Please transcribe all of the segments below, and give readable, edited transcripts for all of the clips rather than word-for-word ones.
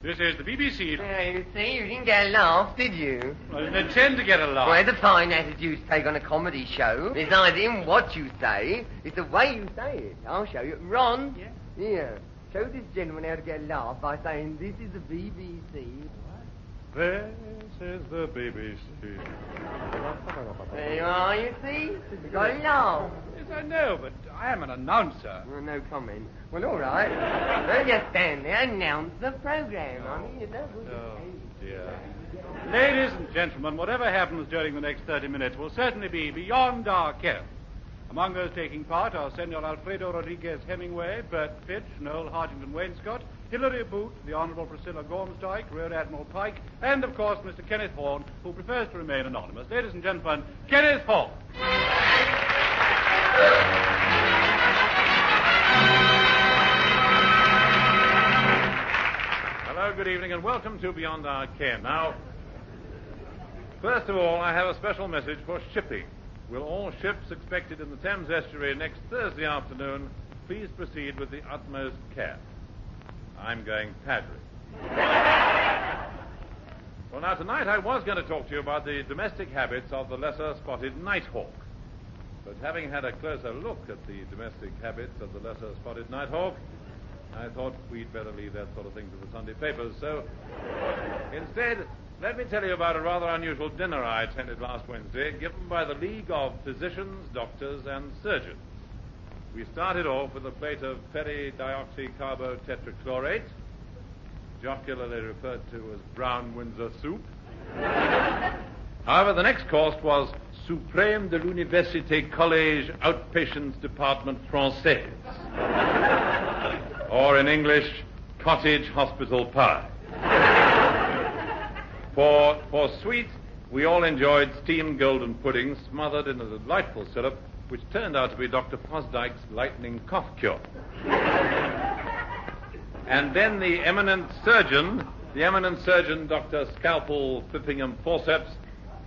This is the BBC. You see, you didn't get a laugh, did you? I didn't intend to get a laugh. Well, it's a fine attitude you take on a comedy show. It's not in what you say, it's the way you say it. I'll show you. Ron? Yeah? Here. Show this gentleman how to get a laugh by saying, this is the BBC. This is the BBC. There you are, you see? You got a laugh. Yes, I know, but I am an announcer. Well, no comment. Well, all right. Well, just stand there and announce the program. I mean, you know. Oh, dear. Ladies and gentlemen, whatever happens during the next 30 minutes will certainly be beyond our care. Among those taking part are Senor Alfredo Rodriguez Hemingway, Bert Fitch, Noel Hartington Wainscott, Hilary Booth, the Honourable Priscilla Gormsdyke, Rear Admiral Pike, and, of course, Mr. Kenneth Horne, who prefers to remain anonymous. Ladies and gentlemen, Kenneth Horne. Hello, good evening, and welcome to Beyond Our Ken. Now, first of all, I have a special message for shipping. Will all ships expected in the Thames estuary next Thursday afternoon please proceed with the utmost care? I'm going paddling. Well, now, tonight I was going to talk to you about the domestic habits of the lesser spotted nighthawk. But having had a closer look at the domestic habits of the lesser spotted nighthawk, I thought we'd better leave that sort of thing to the Sunday papers. So, instead, let me tell you about a rather unusual dinner I attended last Wednesday, given by the League of Physicians, Doctors, and Surgeons. We started off with a plate of peridioxycarbotetrachlorate, jocularly referred to as brown Windsor soup. However, the next course was Suprême de l'Université Collège Outpatients Department Français, or in English, cottage hospital pie. For sweet, we all enjoyed steamed golden pudding smothered in a delightful syrup, which turned out to be Dr. Fosdyke's lightning cough cure. And then the eminent surgeon, Dr. Scalpel Fippingham Forceps,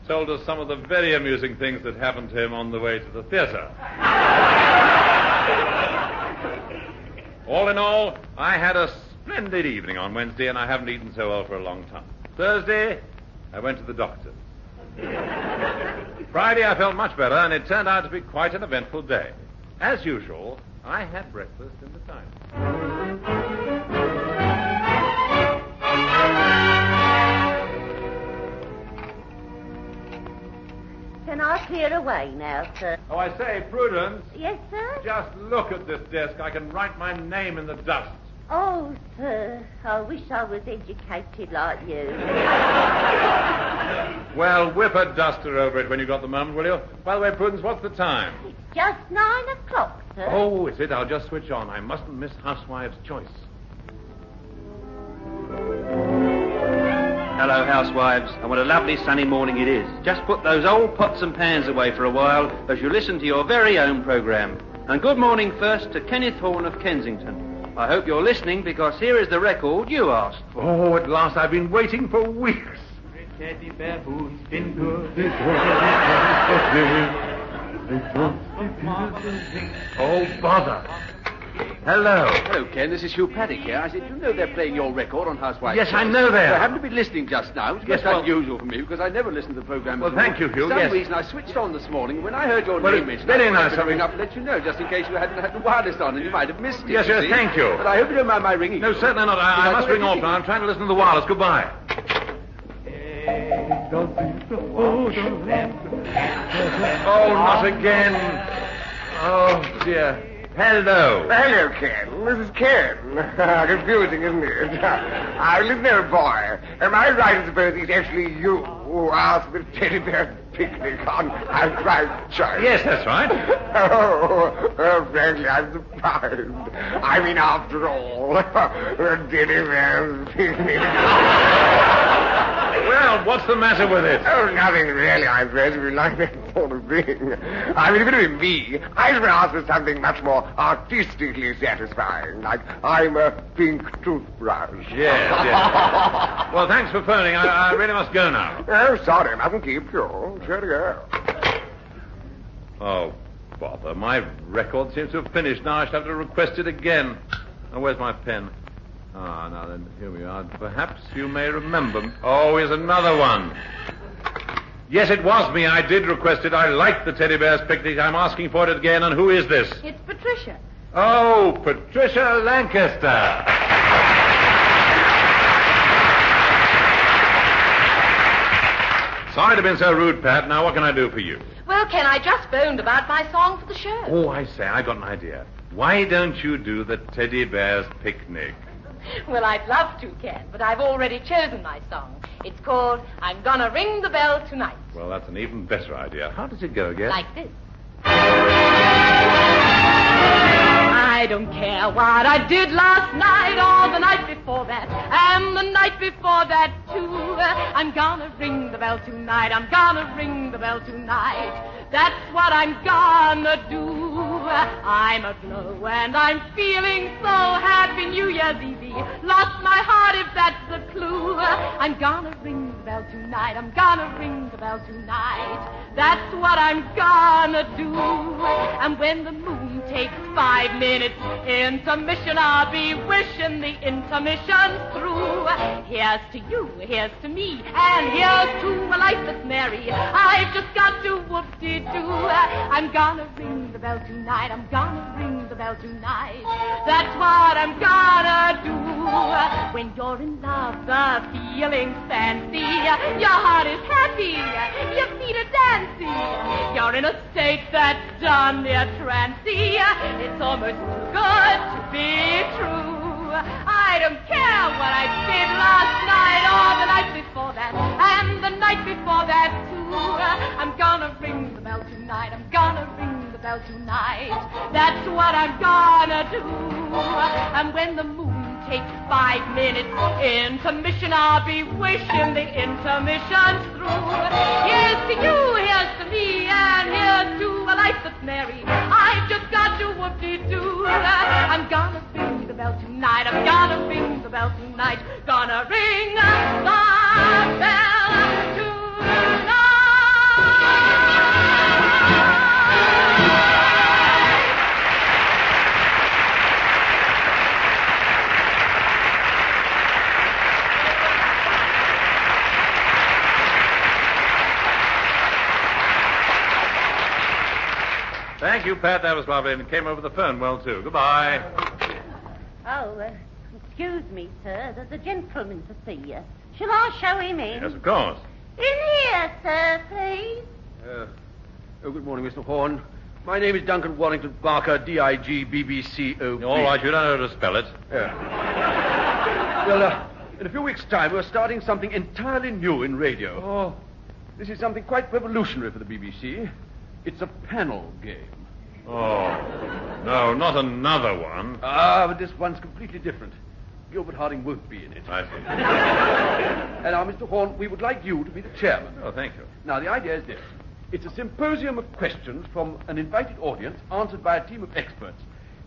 told us some of the very amusing things that happened to him on the way to the theatre. All in all, I had a splendid evening on Wednesday, and I haven't eaten so well for a long time. Thursday, I went to the doctor's. Friday, I felt much better, and it turned out to be quite an eventful day. As usual, I had breakfast in the time. Can I clear away now, sir? Oh, I say, Prudence. Yes, sir? Just look at this desk. I can write my name in the dust. Oh, sir, I wish I was educated like you. Well, whip a duster over it when you got the moment, will you? By the way, Prudence, what's the time? It's just 9 o'clock, sir. Oh, is it? I'll just switch on. I mustn't miss Housewife's Choice. Hello, housewives, and what a lovely sunny morning it is. Just put those old pots and pans away for a while as you listen to your very own programme. And good morning first to Kenneth Horne of Kensington. I hope you're listening, because here is the record you asked for. Oh, at last. I've been waiting for weeks. Teddy bear who's been good. Oh, bother. Hello. Hello, Ken. This is Hugh Paddock here. I said, you know they're playing your record on Housewives. Yes, I know they are. I happened to be listening just now. It's Yes, quite well- unusual for me, because I never listen to the programme. Well, thank you, Hugh, For some yes. reason, I switched on this morning. When I heard your Well, name it's mentioned, very I nice wanted to of ring you. up and let you know, just in case you hadn't had the wireless on and you might have missed it. Yes, you yes, see. thank you. But I hope you don't mind my ringing. No, certainly not. I must ring off now. I'm trying to listen to the wireless. Goodbye. Oh, not again. Oh, dear. Hello. Hello, Ken. This is Ken. Confusing, isn't it? Listen here, boy. Am I right in supposing it's actually you who asked the teddy bear picnic on Housewives' Choice? Yes, that's right. Oh, frankly, I'm surprised. I mean, after all, the teddy bear's picnic. Well, what's the matter with it? Oh, nothing really, I suppose, if you like that sort of thing. I mean, if it were me, I should ask for something much more artistically satisfying, like I'm a pink toothbrush. Yes. Well, thanks for phoning. I really must go now. Oh, sorry, mustn't keep you. Sure to go. Oh, bother. My record seems to have finished now. I shall have to request it again. Oh, where's my pen? Ah, now then, here we are. Perhaps you may remember. Oh, here's another one. Yes, it was me. I did request it. I liked the teddy bear's picnic. I'm asking for it again. And who is this? It's Patricia. Oh, Patricia Lancaster. Sorry to have been so rude, Pat. Now, what can I do for you? Well, Ken, I just phoned about my song for the show. Oh, I say, I got an idea. Why don't you do the teddy bear's picnic? Well, I'd love to, Ken, but I've already chosen my song. It's called I'm Gonna Ring the Bell Tonight. Well, that's an even better idea. How does it go again? Like this. I don't care what I did last night or the night before that, and the night before that, too. I'm gonna ring the bell tonight. I'm gonna ring the bell tonight. That's what I'm gonna do. I'm aglow and I'm feeling so happy. New Year's Eve, lost my heart if that's the clue. I'm gonna ring the bell tonight. I'm gonna ring the bell tonight. That's what I'm gonna do. And when the moon takes 5 minutes intermission, I'll be wishing the intermission's through. Here's to you, here's to me, and here's to a life that's merry. I've just got to whoop-de-doo. I'm gonna ring the bell tonight. I'm gonna ring the bell tonight. That's what I'm gonna do. When you're in love, the feeling's fancy. Your heart is happy. Your feet are dancing. You're in a state that's done near trancy. It's almost too good to be true. I don't care what I did last night or the night before that, and the night before that too. I'm gonna ring the bell tonight. I'm gonna ring the bell tonight. That's what I'm gonna do. And when the moon takes 5 minutes intermission, I'll be wishing the intermission's through. Here's to you, here's to me, and here's to a life that's merry. I've just got to whoop-de-doo. I'm gonna ring the bell tonight. I'm gonna ring the bell tonight. Gonna ring the bell tonight. Thank you, Pat. That was lovely. And it came over the phone well, too. Goodbye. Oh, excuse me, sir. There's a gentleman to see you. Shall I show him in? Yes, of course. In here, sir, please. Good morning, Mr. Horn. My name is Duncan Warrington Barker, D-I-G-B-B-C-O-B. All right, you don't know how to spell it. Yeah. Well, in a few weeks' time, we're starting something entirely new in radio. Oh. This is something quite revolutionary for the BBC. It's a panel game. Oh, no, not another one. But this one's completely different. Gilbert Harding won't be in it. I see. And now, Mr. Horn, we would like you to be the chairman. Oh, thank you. Now, the idea is this. It's a symposium of questions from an invited audience answered by a team of experts.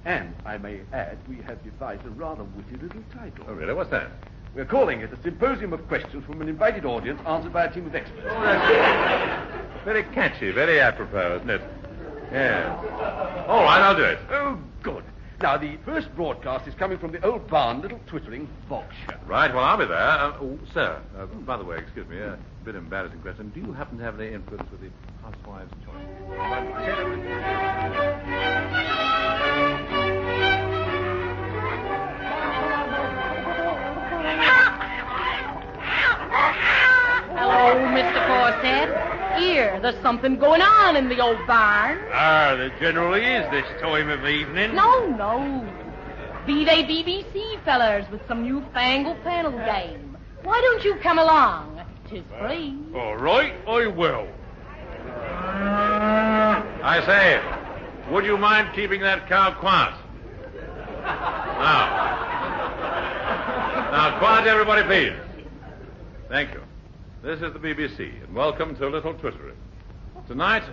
And, I may add, we have devised a rather witty little title. Oh, really? What's that? We're calling it a symposium of questions from an invited audience answered by a team of experts. Oh, that's very catchy, very apropos, isn't it? Yes. All right, I'll do it. Oh, good. Now, the first broadcast is coming from the old barn, Little Twittering, Berkshire. Right, well, I'll be there. Sir, by the way, excuse me, a bit embarrassing question. Do you happen to have any influence with the Housewives' Choice? Hello, Mr. Corset. Here, there's something going on in the old barn. There generally is this time of evening. No. Be they BBC fellers with some newfangled panel game. Why don't you come along? 'Tis free. All right, I will. I say, would you mind keeping that cow quiet? Now, quiet, everybody, please. Thank you. This is the BBC, and welcome to Little Twittering. Tonight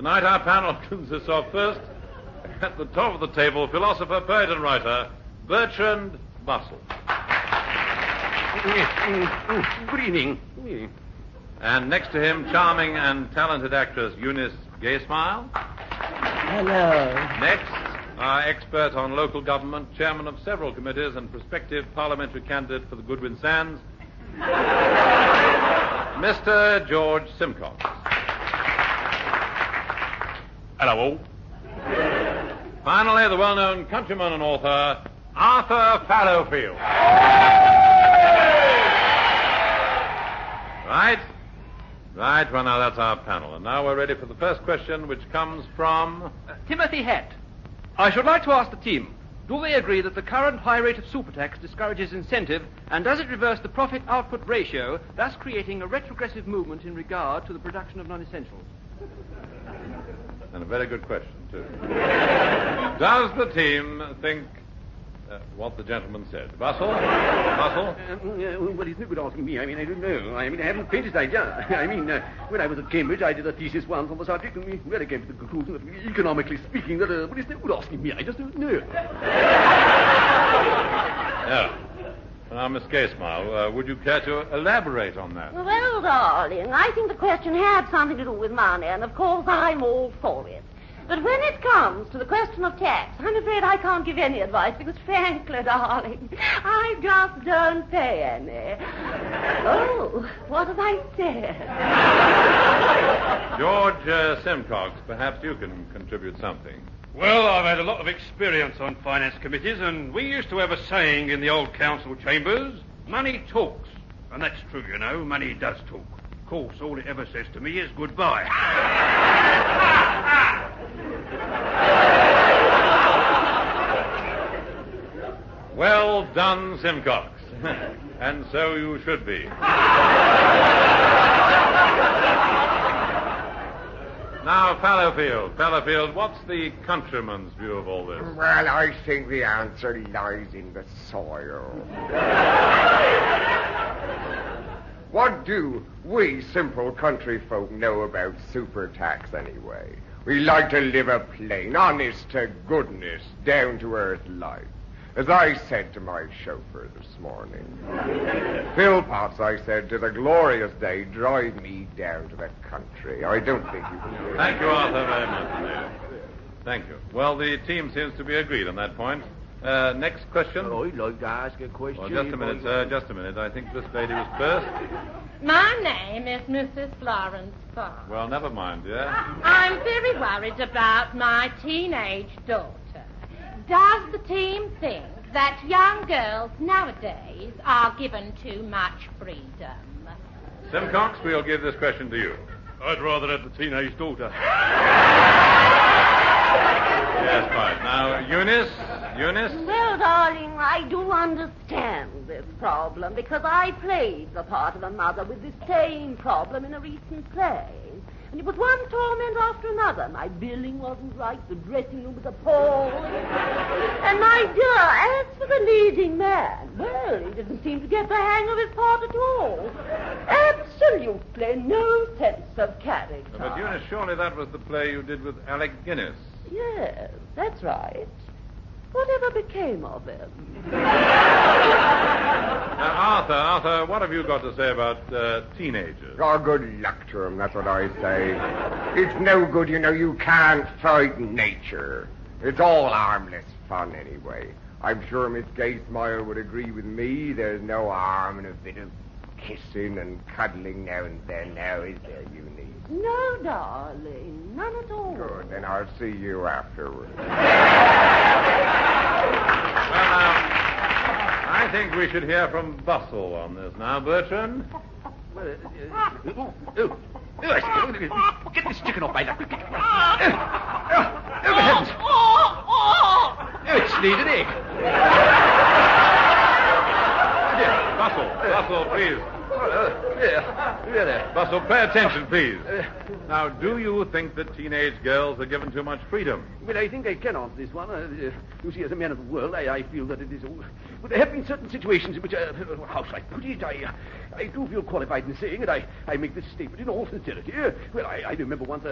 our panel consists of first, at the top of the table, philosopher, poet, and writer, Bertrand Bussell. Good evening. And next to him, charming and talented actress Eunice Gaysmile. Hello. Next, our expert on local government, chairman of several committees, and prospective parliamentary candidate for the Goodwin Sands, Mr. George Simcox. Hello, all. Finally, the well-known countryman and author, Arthur Fallowfield. Right. Well, now that's our panel. And now we're ready for the first question, which comes from... Timothy Hatt. I should like to ask the team, do they agree that the current high rate of super tax discourages incentive, and does it reverse the profit-output ratio, thus creating a retrogressive movement in regard to the production of non-essentials? And a very good question, too. Does the team think what the gentleman said? Bustle? Well, it's no good asking me. I don't know. I haven't the faintest idea. When I was at Cambridge, I did a thesis once on the subject, and we really came to the conclusion that, economically speaking, that it's no good asking me. I just don't know. Yeah. Now, Miss Gaysmile, would you care to elaborate on that? Well, darling, I think the question had something to do with money, and of course I'm all for it. But when it comes to the question of tax, I'm afraid I can't give any advice because, frankly, darling, I just don't pay any. Oh, what have I said? George Simcox, perhaps you can contribute something. Well, I've had a lot of experience on finance committees, and we used to have a saying in the old council chambers, money talks. And that's true, you know, money does talk. Of course, all it ever says to me is goodbye. Well done, Simcox. And so you should be. Now, Fallowfield, what's the countryman's view of all this? Well, I think the answer lies in the soil. What do we simple country folk know about super tax anyway? We like to live a plain, honest-to-goodness, down-to-earth life. As I said to my chauffeur this morning, Philpotts, I said, to the glorious day, drive me down to the country. I don't think you can do it. Thank you, Arthur, very much. Thank you. Well, the team seems to be agreed on that point. Next question. I'd like to ask a question. Well, just a minute, sir, just a minute. I think this lady was first. My name is Mrs. Florence Farr. Well, never mind, dear. I'm very worried about my teenage daughter. Does the team think that young girls nowadays are given too much freedom? Simcox, we'll give this question to you. I'd rather have the teenage daughter. Yes, fine. Now, Eunice? Well, darling, I do understand this problem because I played the part of a mother with this same problem in a recent play. And it was one torment after another. My billing wasn't right, the dressing room was appalling. And my dear, as for the leading man, well, he didn't seem to get the hang of his part at all. Absolutely no sense of character. But Eunice, surely that was the play you did with Alec Guinness. Yes, that's right. Whatever became of him? Now, Arthur, what have you got to say about teenagers? Oh, good luck to him, that's what I say. It's no good, you know, you can't fight nature. It's all harmless fun anyway. I'm sure Miss Gaysmile would agree with me. There's no harm in a bit of kissing and cuddling now and then, now is there, Eunice? No, darling, none at all. Good, then I'll see you afterwards. Well, now, I think we should hear from Bustle on this now. Bertrand? Get this chicken off my lap. It's needed egg. Bustle, please. Bustle, pay attention, please. Now, do you think that teenage girls are given too much freedom? Well, I think I can answer this one. You see, as a man of the world, I feel that it is... But there have been certain situations in which, how shall I put it? I do feel qualified in saying it. I make this statement in all sincerity. Well, I remember once...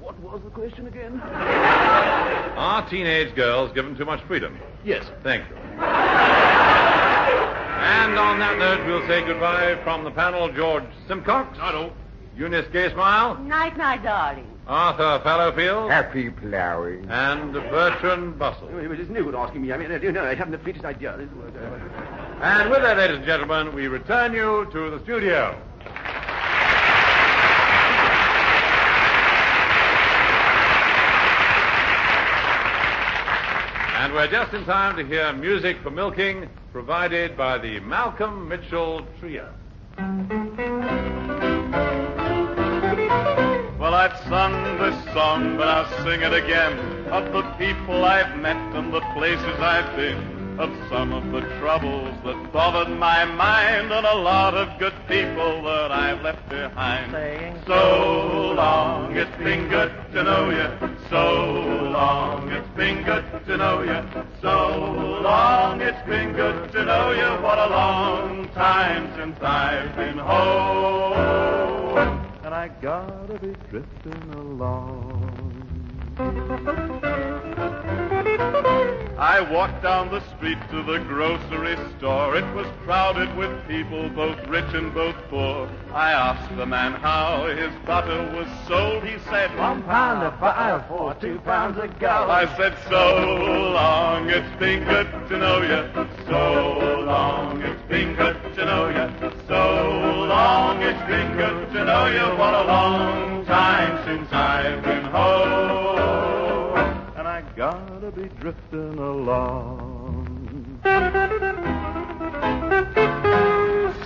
what was the question again? Are teenage girls given too much freedom? Yes. Thank you. And on that note, we'll say goodbye from the panel, George Simcox. Night all. Eunice Gaysmile. Night, darling. Arthur Fallowfield. Happy ploughing. And Bertrand Bustle. It is no good asking me. I mean, I haven't the faintest idea. And with that, ladies and gentlemen, we return you to the studio. And we're just in time to hear music for milking provided by the Malcolm Mitchell Trio. Well, I've sung this song, but I'll sing it again, of the people I've met and the places I've been, of some of the troubles that bothered my mind, and a lot of good people that I've left behind. Saying, so long, it's been good to know you. So long, it's been good to know you. So long, it's been good to know you. What a long time since I've been home. And I gotta be drifting along. I walked down the street to the grocery store. It was crowded with people, both rich and both poor. I asked the man how his butter was sold. He said, 1 pound of butter for 2 pounds of gold. I said, so long, it's been good to know you. So long, it's been good to know you. So long, it's been good to know you. What a long time since I've been home. And I gotta be drifting along.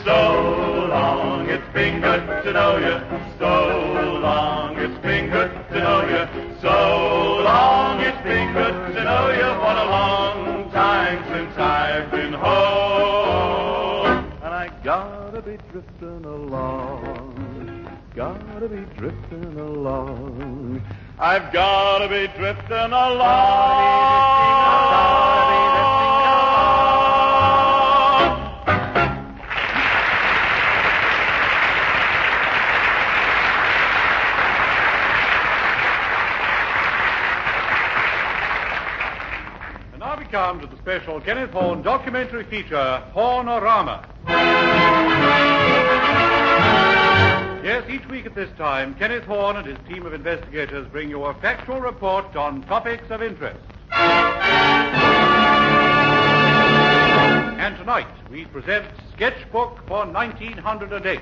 So long, it's been good to know you. So long, it's been good to know you. So long, it's been good to know you. What a long time since I've been home. And I gotta be drifting along. Gotta be drifting along. I've gotta be drifting And now we come to the special Kenneth Horne documentary feature, Hornorama. Yes, each week at this time, Kenneth Horne and his team of investigators bring you a factual report on topics of interest. And tonight, we present Sketchbook for 1908.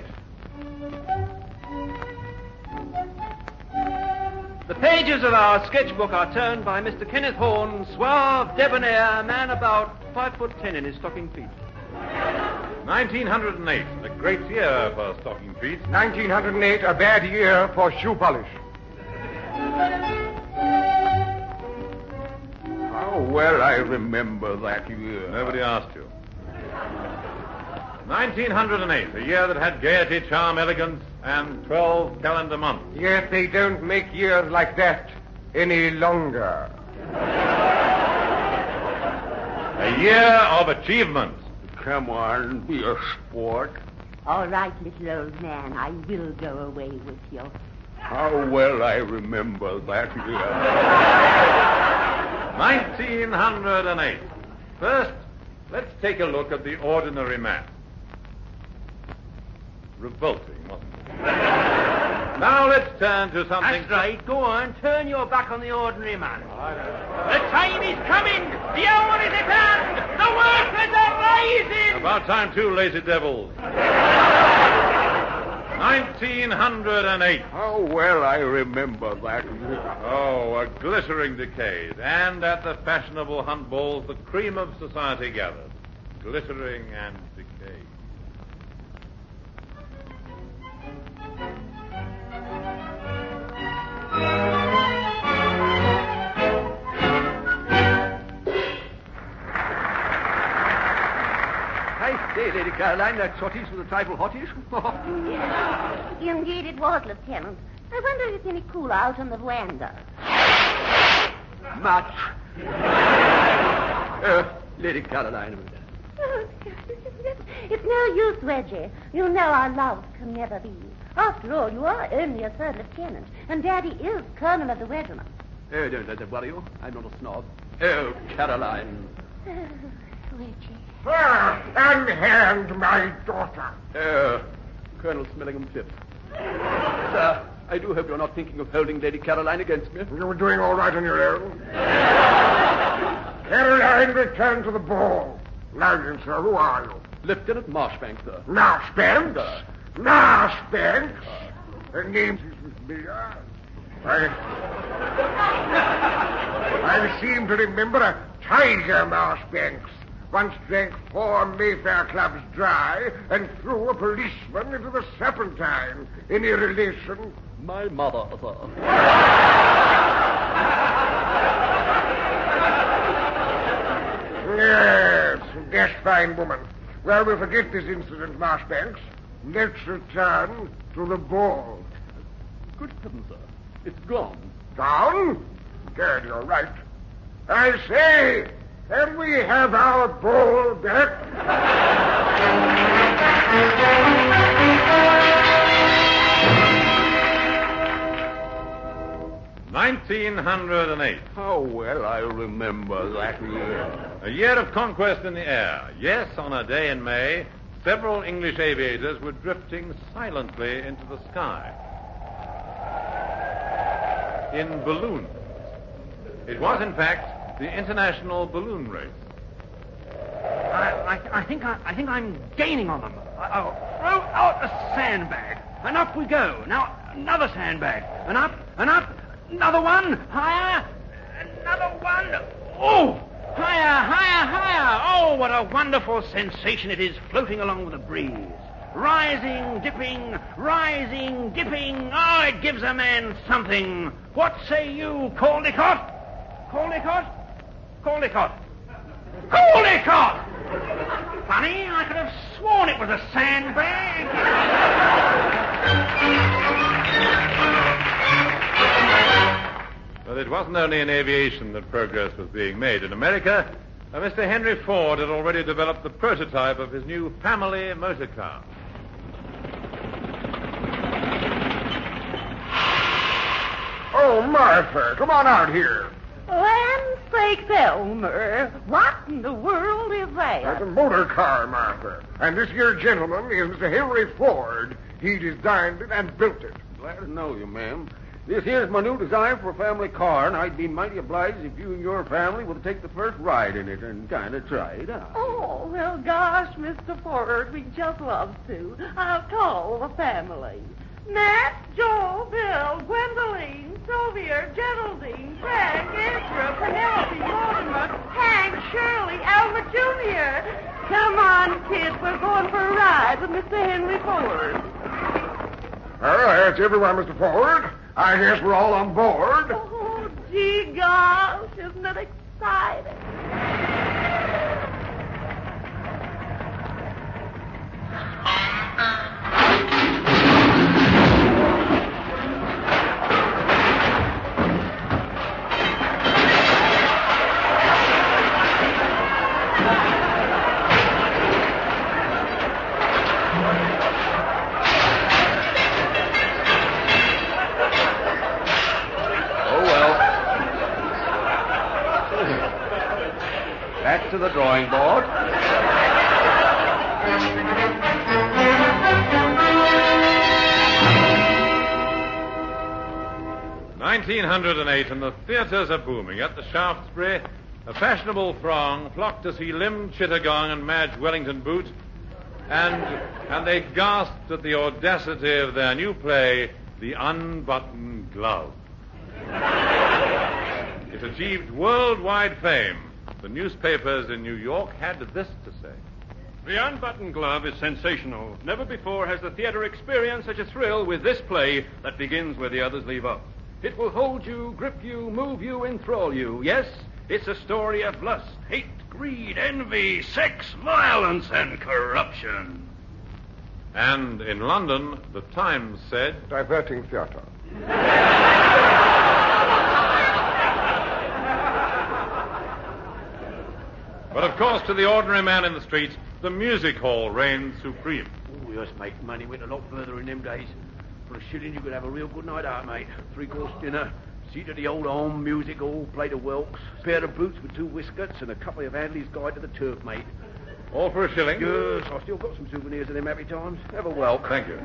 The pages of our sketchbook are turned by Mr. Kenneth Horne, suave, debonair, man about 5'10" in his stocking feet. 1908, a great year for stocking feet. 1908, a bad year for shoe polish. How well I remember that year. Nobody asked you. 1908, a year that had gaiety, charm, elegance, and 12 calendar months. Yes, they don't make years like that any longer. A year of achievement. Come on, be a sport. All right, little old man, I will go away with you. How well I remember that year. 1908. First, let's take a look at the ordinary man. Revolting, wasn't it? Now let's turn to something... That's right. Go on. Turn your back on the ordinary man. The time is coming. The hour is at hand. The workers are rising. About time, too, lazy devils. 1908. How well I remember that year. Oh, a glittering decade. And at the fashionable hunt balls, the cream of society gathered. Glittering and decayed. I say, Lady Caroline, that totties was a trifle hottish. Indeed it was, Lieutenant. I wonder if it's any cooler out on the veranda. Much. Lady Caroline. Oh, it's no use, Reggie. You know our love can never be. After all, you are only a third lieutenant, and Daddy is colonel of the regiment. Oh, don't let that worry you. I'm not a snob. Oh, Caroline. Oh, Reggie. Unhand my daughter. Oh, Colonel Smellingham Phipps. Sir, I do hope you're not thinking of holding Lady Caroline against me. You were doing all right on your own. Caroline, return to the ball. Now then, sir, who are you? Lieutenant Marshbank, sir. Marshbank? Sir. Marshbank? Her name is me. I seem to remember a Tiger Marshbanks once drank 4 Mayfair clubs dry and threw a policeman into the Serpentine. Any relation? My mother, sir. Yes, that's fine, woman. Well, we'll forget this incident, Marshbanks. Let's return to the ball. Good heavens, sir. It's gone. Gone? Good, you're right. I say, can we have our ball back? 1908. How well I remember that year. A year of conquest in the air. Yes, on a day in May, several English aviators were drifting silently into the sky. In balloons. It was, in fact, the International Balloon Race. I think I'm gaining on them. I'll throw out a sandbag, and up we go. Now another sandbag, and up, another one, higher, another one. Oh, higher. Oh, what a wonderful sensation it is floating along with the breeze. Rising, dipping. Oh, it gives a man something. What say you, Caldecott? Caldecott? Funny, I could have sworn it was a sandbag. But it wasn't only in aviation that progress was being made. In America, Mr. Henry Ford had already developed the prototype of his new family motor car. Oh, Martha, come on out here. Land sakes, Elmer, what in the world is That's that? a motor car, Martha. And this here gentleman is Mr. Henry Ford. He designed it and built it. Glad to know you, ma'am. This here's my new design for a family car, and I'd be mighty obliged if you and your family would take the first ride in it and kind of try it out. Oh, well, gosh, Mr. Ford, we'd just love to. How tall the family? Matt, Joe, Bill, Gwendoline, Sylvia, Geraldine, Frank, Ezra, Penelope, Mortimer, Hank, Shirley, Alma Jr. Come on, kids, we're going for a ride with Mr. Henry Ford. All right, that's everyone, Mr. Ford. I guess we're all on board. Oh, gee gosh, isn't it exciting? Back to the drawing board. $1908, and the theaters are booming. At the Shaftesbury, a fashionable throng flocked to see Lim Chittagong and Madge Wellington Boot, and they gasped at the audacity of their new play, The Unbuttoned Glove. It achieved worldwide fame. The newspapers in New York had this to say. The Unbuttoned Glove is sensational. Never before has the theater experienced such a thrill with this play that begins where the others leave off. It will hold you, grip you, move you, enthrall you. Yes, it's a story of lust, hate, greed, envy, sex, violence, and corruption. And in London, the Times said, Diverting theater. but of course, to the ordinary man in the street, the music hall reigned supreme. Oh, we just make money. Went a lot further in them days. For a shilling, you could have a real good night out, mate. 3-course dinner, seat at the old home music hall, play the Welks, pair of boots with 2 whiskers, and a copy of Hadley's Guide to the Turf, mate. All for a shilling? Yes, I've still got some souvenirs of them happy times. Have a welcome. Thank you.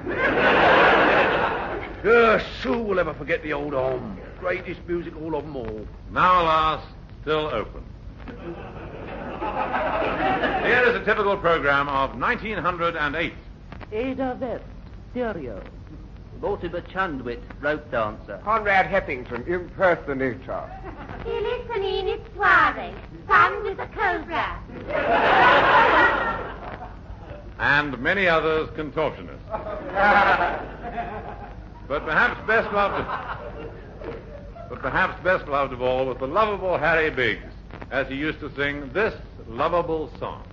Yes, who will ever forget the old home? Greatest music hall of them all. Now, alas, still open. Here is a typical program of 1908. Ada West, stereo. Mortimer Chundwit, rope dancer. Conrad Heffington, impersonator. Phyllis and Enid Suarez, son with a cobra. And many others contortionists. But perhaps best loved of all was the lovable Harry Biggs, as he used to sing this lovable song.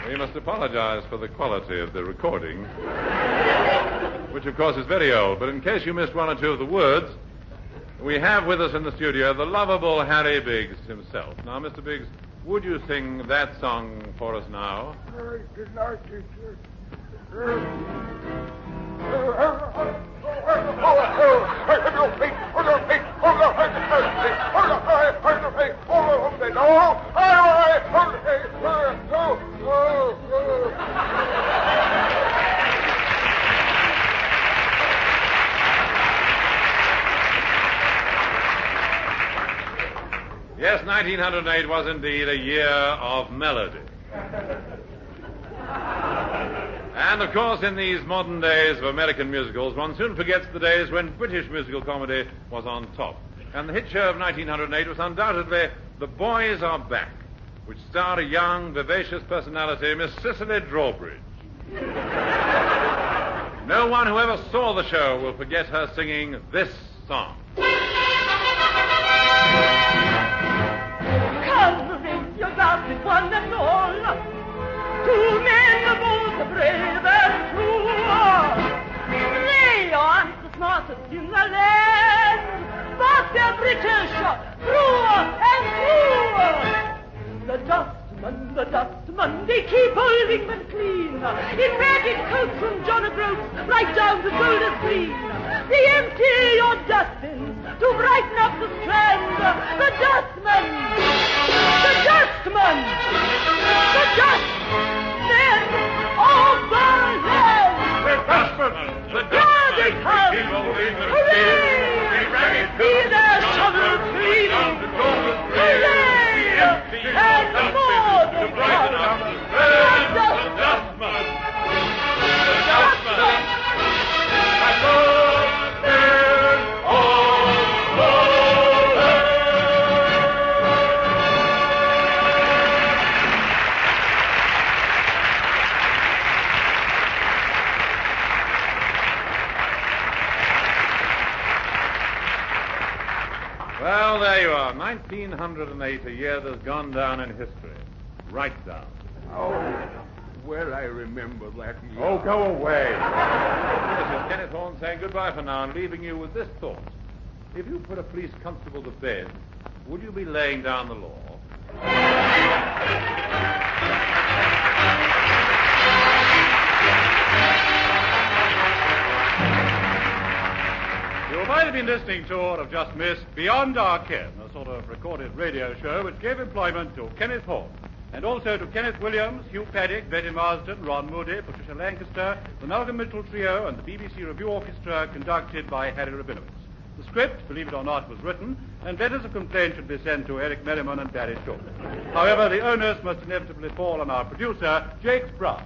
We must apologize for the quality of the recording, which of course is very old, but in case you missed one or two of the words, we have with us in the studio the lovable Harry Biggs himself. Now, Mr. Biggs, would you sing that song for us now? Yes, 1908 was indeed a year of melody. And, of course, in these modern days of American musicals, one soon forgets the days when British musical comedy was on top. And the hit show of 1908 was undoubtedly The Boys Are Back, which starred a young, vivacious personality, Miss Cicely Drawbridge. No one who ever saw the show will forget her singing this song. Coverage your glass with one and all. Two men are both brave and true. They aren't the smartest in the land, but they're British through and through. The dustman, they keep old England clean. In ragged coats from John O'Groats, right down to Golders Green. They empty your dustbins to brighten up the Strand. The dustman, of the land. The There they come. keep old England Hooray! See their shovels cleaning. Hooray! And more they come. The dustman. Well, there you are. 1908, a year that's gone down in history. Right down. Oh, well, I remember that year. Oh, go away. This is Kenneth Horne saying goodbye for now and leaving you with this thought. If you put a police constable to bed, would you be laying down the law? You might have been listening to or have just missed Beyond Our Ken, a sort of recorded radio show which gave employment to Kenneth Horne, and also to Kenneth Williams, Hugh Paddock, Betty Marsden, Ron Moody, Patricia Lancaster, the Malcolm Mitchell Trio, and the BBC Review Orchestra, conducted by Harry Rabinowitz. The script, believe it or not, was written, and letters of complaint should be sent to Eric Merriman and Barry Shaw. However, the onus must inevitably fall on our producer, Jake Brown.